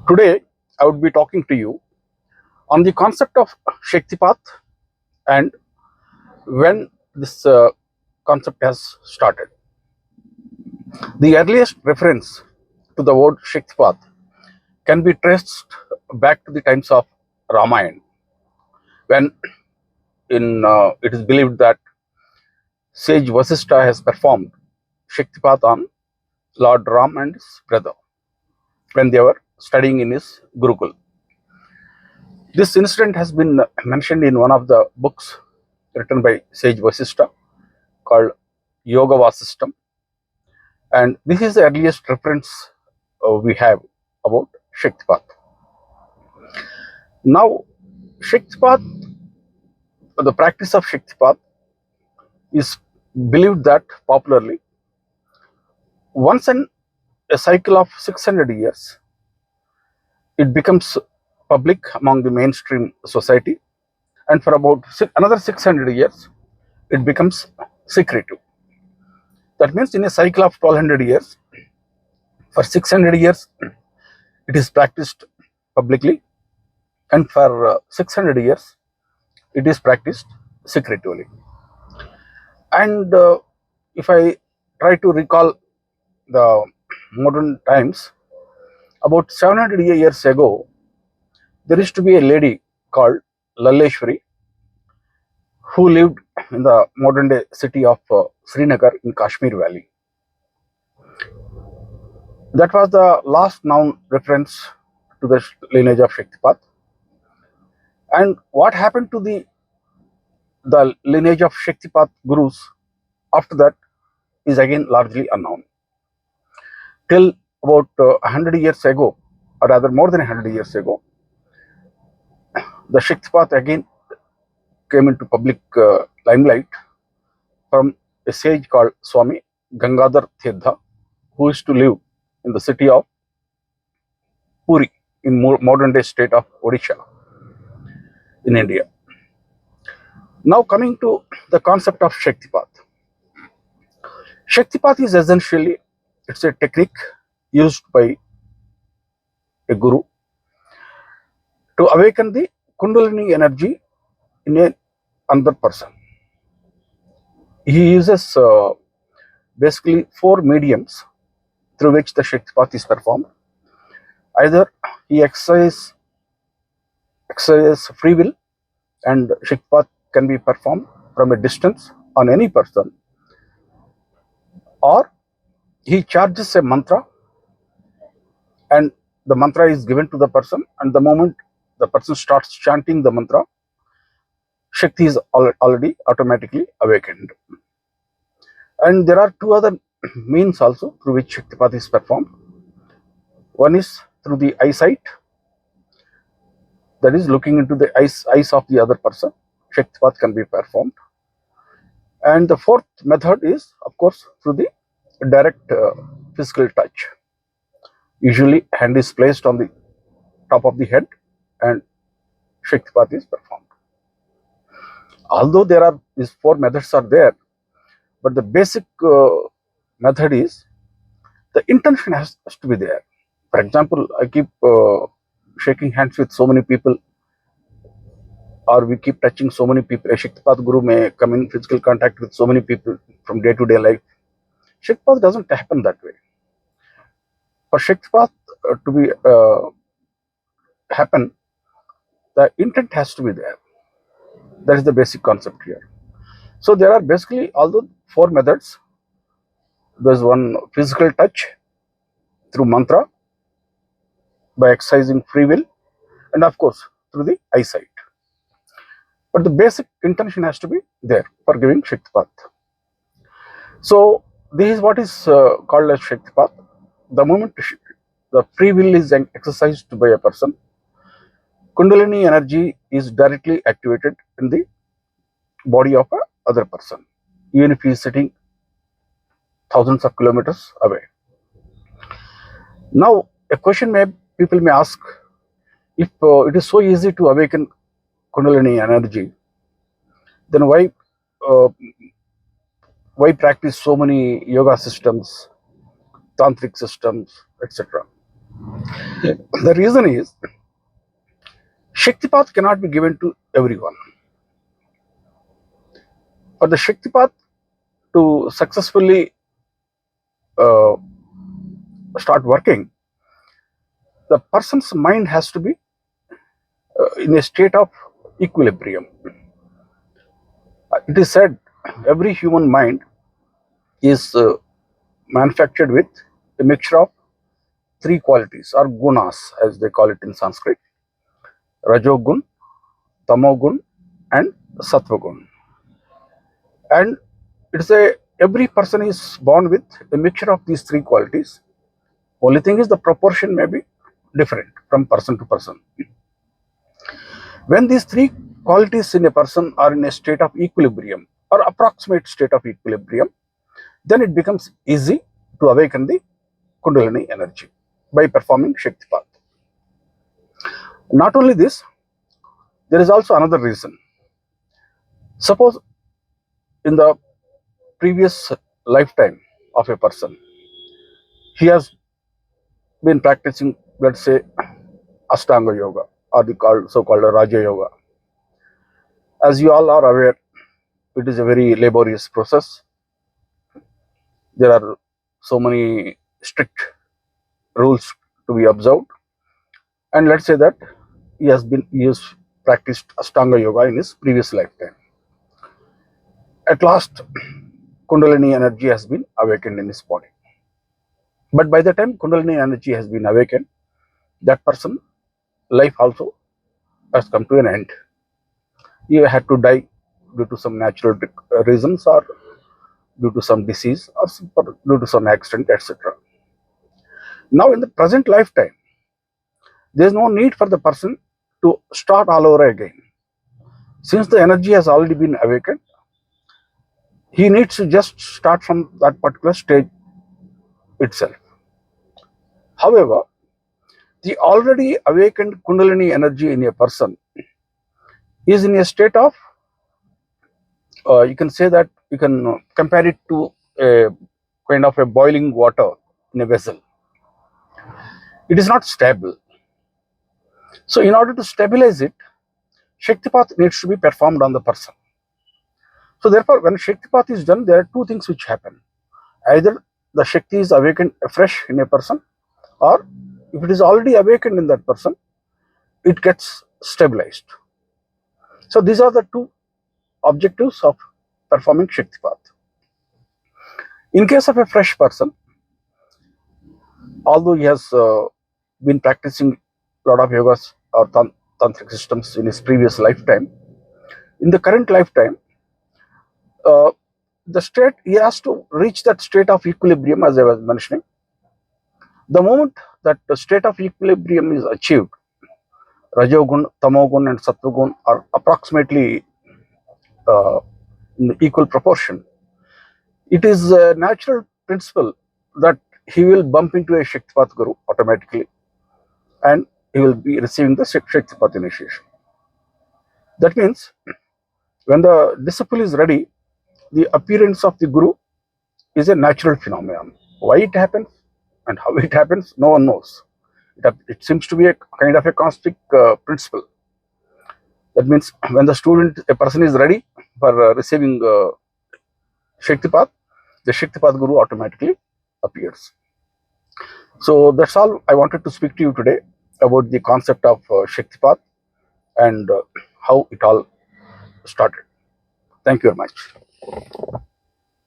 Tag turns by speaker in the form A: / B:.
A: Today, I would be talking to you on the concept of Shaktipat and when this concept has started. The earliest reference to the word Shaktipat can be traced back to the times of Ramayana, when it is believed that sage Vasishtha has performed Shaktipat on Lord Ram and his brother when they were studying in his Gurukul. This incident has been mentioned in one of the books written by sage Vasishtha called Yoga Vasistam, and this is the earliest reference we have about Shaktipat. Now, Shaktipat, the practice of Shaktipat is believed that popularly once in a cycle of 600 years, it becomes public among the mainstream society, and for about another 600 years, it becomes secretive. That means in a cycle of 1200 years, for 600 years, it is practiced publicly, and for 600 years, it is practiced secretively. And if I try to recall the modern times, about 700 years ago, there used to be a lady called Lalleshwari who lived in the modern day city of Srinagar in Kashmir Valley. That was the last known reference to the lineage of Shaktipat. And what happened to the lineage of Shaktipat gurus after that is again largely unknown. Till about 100 years ago, or rather more than 100 years ago, the Shaktipat again came into public limelight from a sage called Swami Gangadhar Tirtha, who used to live in the city of Puri in modern day state of Odisha in India. Now coming to the concept of Shaktipat. Shaktipat is essentially, it's a technique used by a guru to awaken the Kundalini energy in another person. He uses basically four mediums through which the Shaktipat is performed. Either he exercises free will, and Shaktipat can be performed from a distance on any person, or he charges a mantra and the mantra is given to the person, and the moment the person starts chanting the mantra, Shakti is already automatically awakened. And there are two other means also through which Shaktipat is performed. One is through the eyesight, that is looking into the eyes of the other person. Shaktipat can be performed. And the fourth method is, of course, through the direct physical touch. Usually, hand is placed on the top of the head and Shaktipat is performed. Although there are these four methods are there, but the basic method is the intention has to be there. For example, I keep shaking hands with so many people, or we keep touching so many people. A Shaktipat guru may come in physical contact with so many people from day to day life. Shaktipat doesn't happen that way. For Shaktipat to be happen, the intent has to be there. That is the basic concept here. So there are basically, although four methods, there's one physical touch through mantra, by exercising free will, and of course through the eyesight. But the basic intention has to be there for giving Shaktipat. So this is what is called as Shaktipat. The moment the free will is exercised by a person, Kundalini energy is directly activated in the body of a other person, even if he is sitting thousands of kilometers away. Now, a question people may ask, if it is so easy to awaken Kundalini energy, then why practice so many yoga systems, tantric systems, etc.? The reason is Shaktipat cannot be given to everyone. For the Shaktipat to successfully uh, start working, the person's mind has to be in a state of equilibrium. It is said every human mind is manufactured with a mixture of three qualities or gunas, as they call it in Sanskrit: rajogun, tamogun, and sattvagun. And it's a every person is born with a mixture of these three qualities. Only thing is the proportion may be different from person to person. When these three qualities in a person are in a state of equilibrium or approximate state of equilibrium, then it becomes easy to awaken the Kundalini energy by performing Shaktipat. Not only this, there is also another reason. Suppose in the previous lifetime of a person, he has been practicing, let's say, Ashtanga Yoga or the so-called Raja Yoga. As you all are aware, it is a very laborious process. There are so many strict rules to be observed. And let's say that he has practiced Ashtanga Yoga in his previous lifetime. At last, Kundalini energy has been awakened in his body. But by the time Kundalini energy has been awakened, that person life also has come to an end. He had to die due to some natural reasons or due to some disease or due to some accident, etc. Now, in the present lifetime, there is no need for the person to start all over again. Since the energy has already been awakened, he needs to just start from that particular stage itself. However, the already awakened Kundalini energy in a person is in a state of, you can say that you can compare it to a kind of a boiling water in a vessel. It is not stable. So, in order to stabilize it, Shaktipat needs to be performed on the person. So, therefore, when Shaktipat is done, there are two things which happen. Either the Shakti is awakened afresh in a person, or if it is already awakened in that person, it gets stabilized. So, these are the two objectives of performing Shaktipat. In case of a fresh person, although he has been practicing a lot of yogas or tantric systems in his previous lifetime, in the current lifetime, the state he has to reach that state of equilibrium, as I was mentioning. The moment that the state of equilibrium is achieved, Rajogun, Tamogun, and Sattvagun are approximately in equal proportion. It is a natural principle that he will bump into a Shaktipat Guru automatically, and he will be receiving the Shaktipat initiation. That means when the disciple is ready, the appearance of the Guru is a natural phenomenon. Why it happens and how it happens, no one knows. It seems to be a kind of a cosmic principle. That means when a person is ready for receiving Shaktipat, the Shaktipat Guru automatically appears. So that's all I wanted to speak to you today about the concept of Shaktipat and how it all started. Thank you very much.